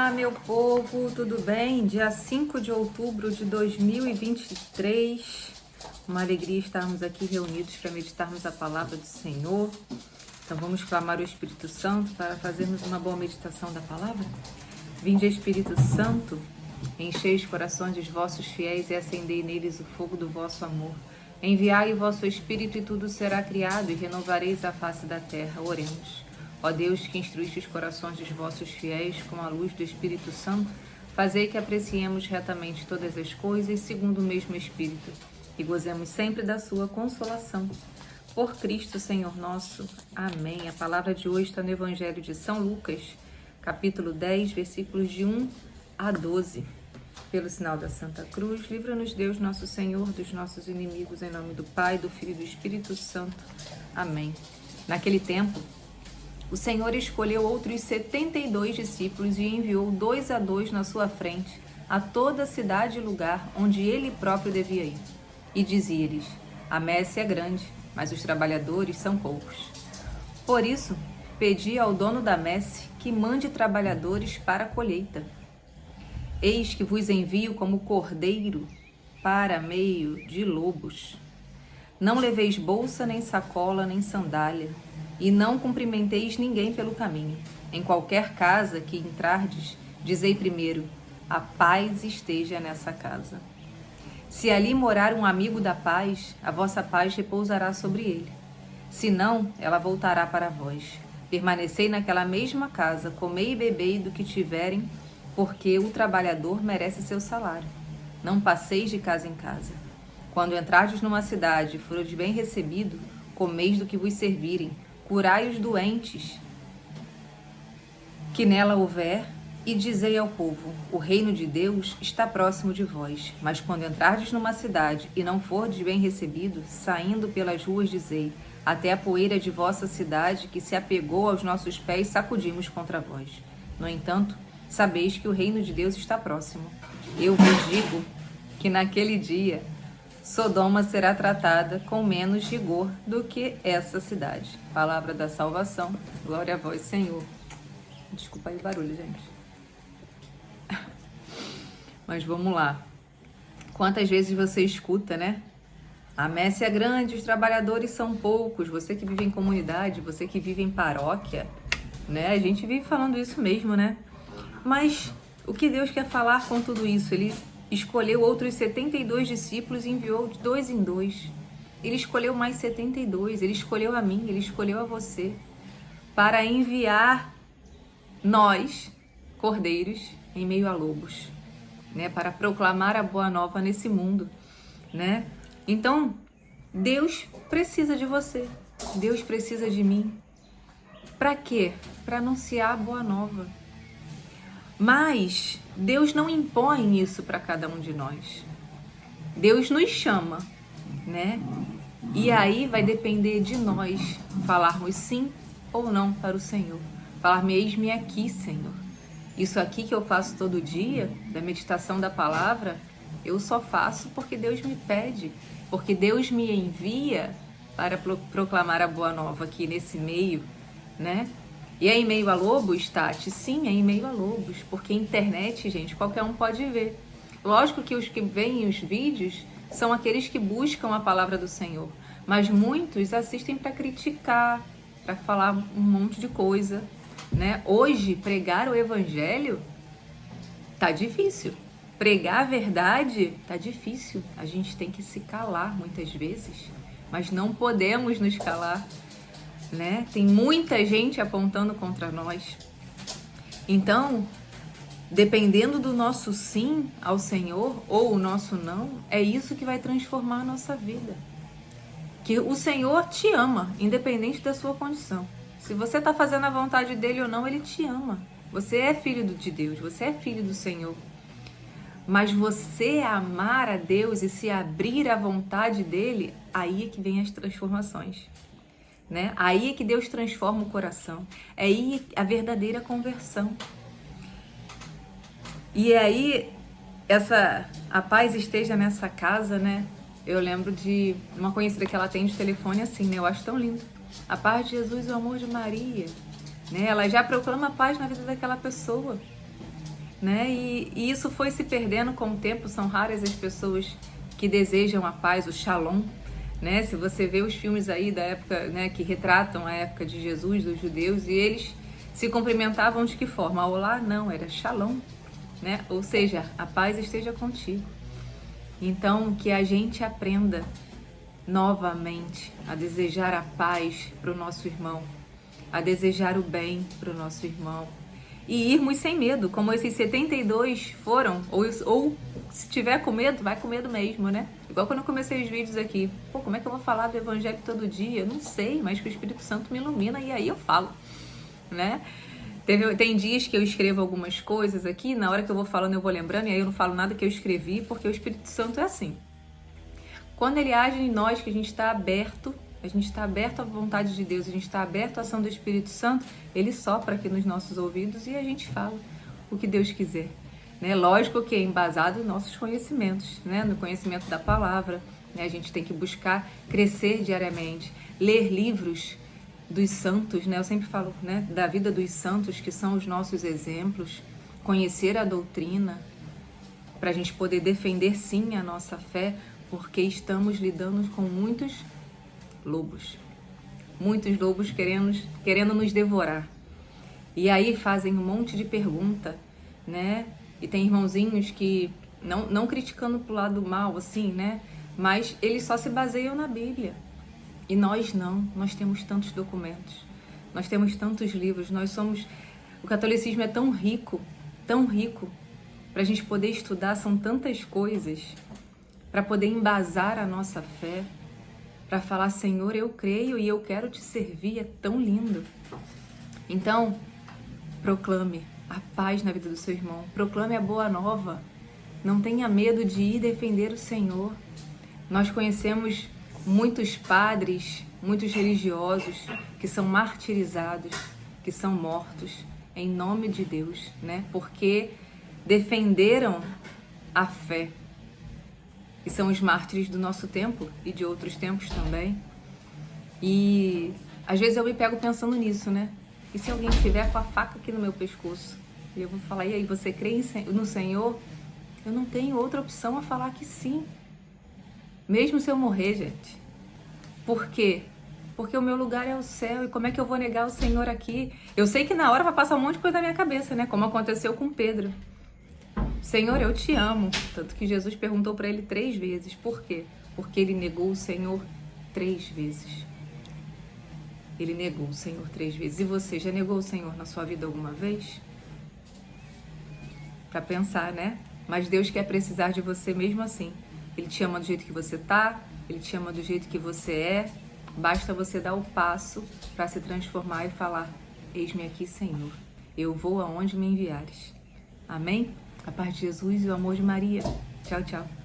Olá, meu povo, tudo bem? Dia 5 de outubro de 2023, uma alegria estarmos aqui reunidos para meditarmos a palavra do Senhor. Então vamos clamar o Espírito Santo para fazermos uma boa meditação da palavra? Vinde, Espírito Santo, enchei os corações dos vossos fiéis e acendei neles o fogo do vosso amor. Enviai o vosso Espírito e tudo será criado e renovareis a face da terra. Oremos. Ó Deus, que instruíste os corações dos vossos fiéis com a luz do Espírito Santo, fazei que apreciemos retamente todas as coisas segundo o mesmo Espírito e gozemos sempre da sua consolação. Por Cristo, Senhor nosso. Amém. A palavra de hoje está no Evangelho de São Lucas, capítulo 10, versículos de 1 a 12. Pelo sinal da Santa Cruz, livra-nos Deus, nosso Senhor, dos nossos inimigos, em nome do Pai, do Filho e do Espírito Santo. Amém. Naquele tempo, o Senhor escolheu outros 72 discípulos e enviou 2 a 2 na sua frente a toda a cidade e lugar onde ele próprio devia ir. E dizia-lhes: a messe é grande, mas os trabalhadores são poucos. Por isso, pedi ao dono da messe que mande trabalhadores para a colheita. Eis que vos envio como cordeiro para meio de lobos. Não leveis bolsa, nem sacola, nem sandália, e não cumprimenteis ninguém pelo caminho. Em qualquer casa que entrardes, dizei primeiro: a paz esteja nessa casa. Se ali morar um amigo da paz, a vossa paz repousará sobre ele. Se não, ela voltará para vós. Permanecei naquela mesma casa, comei e bebei do que tiverem, porque o trabalhador merece seu salário. Não passeis de casa em casa. Quando entrardes numa cidade e fordes bem recebido, comeis do que vos servirem, curai os doentes que nela houver, e dizei ao povo: o reino de Deus está próximo de vós. Mas quando entrardes numa cidade e não fordes bem recebido, saindo pelas ruas dizei: até a poeira de vossa cidade que se apegou aos nossos pés sacudimos contra vós. No entanto, sabeis que o reino de Deus está próximo. Eu vos digo que naquele dia Sodoma será tratada com menos rigor do que essa cidade. Palavra da salvação. Glória a vós, Senhor. Desculpa aí o barulho, gente. Mas vamos lá. Quantas vezes você escuta, né? A messe é grande, os trabalhadores são poucos. Você que vive em comunidade, você que vive em paróquia, né? A gente vive falando isso mesmo, né? Mas o que Deus quer falar com tudo isso? Ele escolheu outros 72 discípulos e enviou de 2 em 2. Ele escolheu mais 72. Ele escolheu a mim, ele escolheu a você para enviar nós, cordeiros, em meio a lobos, né? Para proclamar a boa nova nesse mundo, né? Então, Deus precisa de você. Deus precisa de mim. Para quê? Para anunciar a boa nova. Mas Deus não impõe isso para cada um de nós. Deus nos chama, né? E aí vai depender de nós falarmos sim ou não para o Senhor. Falar-me, eis-me aqui, Senhor. Isso aqui que eu faço todo dia, da meditação da palavra, eu só faço porque Deus me pede, porque Deus me envia para proclamar a boa nova aqui nesse meio, né? E é em meio a lobos, Tati? Sim, é em meio a lobos, porque internet, gente, qualquer um pode ver. Lógico que os que veem os vídeos são aqueles que buscam a palavra do Senhor, mas muitos assistem para criticar, para falar um monte de coisa, né? Hoje, pregar o evangelho tá difícil. Pregar a verdade tá difícil. A gente tem que se calar muitas vezes, mas não podemos nos calar, né? Tem muita gente apontando contra nós. Então, dependendo do nosso sim ao Senhor ou o nosso não, é isso que vai transformar a nossa vida. Que o Senhor te ama, independente da sua condição. Se você está fazendo a vontade dele ou não, ele te ama. Você é filho de Deus, você é filho do Senhor. Mas você amar a Deus e se abrir à vontade dele, aí é que vem as transformações, né? Aí é que Deus transforma o coração. É aí a verdadeira conversão. E aí, a paz esteja nessa casa, né? Eu lembro de uma conhecida que ela atende o telefone assim, né? Eu acho tão lindo. A paz de Jesus, o amor de Maria, né? Ela já proclama a paz na vida daquela pessoa. né? E isso foi se perdendo com o tempo. São raras as pessoas que desejam a paz, o shalom, né? Se você vê os filmes aí da época, né, que retratam a época de Jesus, dos judeus, e eles se cumprimentavam de que forma? Olá, não, era shalom, né? Ou seja, a paz esteja contigo. Então, que a gente aprenda novamente a desejar a paz para o nosso irmão, a desejar o bem para o nosso irmão, e irmos sem medo, como esses 72 foram, ou se tiver com medo, vai com medo mesmo, né? Igual quando eu comecei os vídeos aqui, pô, como é que eu vou falar do evangelho todo dia? Eu não sei, mas que o Espírito Santo me ilumina e aí eu falo, né? Tem dias que eu escrevo algumas coisas aqui, na hora que eu vou falando eu vou lembrando, e aí eu não falo nada que eu escrevi, porque o Espírito Santo é assim. Quando ele age em nós, que a gente está aberto à vontade de Deus, a gente está aberto à ação do Espírito Santo, ele sopra aqui nos nossos ouvidos e a gente fala o que Deus quiser. Né? Lógico que é embasado nos nossos conhecimentos, né? No conhecimento da palavra, né? A gente tem que buscar crescer diariamente, ler livros dos santos, né? Eu sempre falo, né, da vida dos santos, que são os nossos exemplos, conhecer a doutrina, para a gente poder defender sim a nossa fé, porque estamos lidando com muitos lobos querendo nos devorar. E aí fazem um monte de pergunta, né? E tem irmãozinhos que, não criticando pro lado mal, assim, né? Mas eles só se baseiam na Bíblia. E nós não, nós temos tantos documentos, nós temos tantos livros, o catolicismo é tão rico, para a gente poder estudar, são tantas coisas, para poder embasar a nossa fé, para falar, Senhor, eu creio e eu quero te servir, é tão lindo. Então, proclame a paz na vida do seu irmão, proclame a boa nova, não tenha medo de ir defender o Senhor. Nós conhecemos muitos padres, muitos religiosos que são martirizados, que são mortos em nome de Deus, né? Porque defenderam a fé. E são os mártires do nosso tempo e de outros tempos também. E às vezes eu me pego pensando nisso, né? E se alguém estiver com a faca aqui no meu pescoço? E eu vou falar, e aí, você crê no Senhor? Eu não tenho outra opção a falar que sim. Mesmo se eu morrer, gente. Por quê? Porque o meu lugar é o céu. E como é que eu vou negar o Senhor aqui? Eu sei que na hora vai passar um monte de coisa na minha cabeça, né? Como aconteceu com Pedro. Senhor, eu te amo. Tanto que Jesus perguntou para ele 3 vezes. Por quê? Porque ele negou o Senhor 3 vezes. Ele negou o Senhor 3 vezes. E você já negou o Senhor na sua vida alguma vez? Para pensar, né? Mas Deus quer precisar de você mesmo assim. Ele te ama do jeito que você tá, Ele te ama do jeito que você é. Basta você dar o passo para se transformar e falar, eis-me aqui, Senhor. Eu vou aonde me enviares. Amém? A paz de Jesus e o amor de Maria. Tchau, tchau.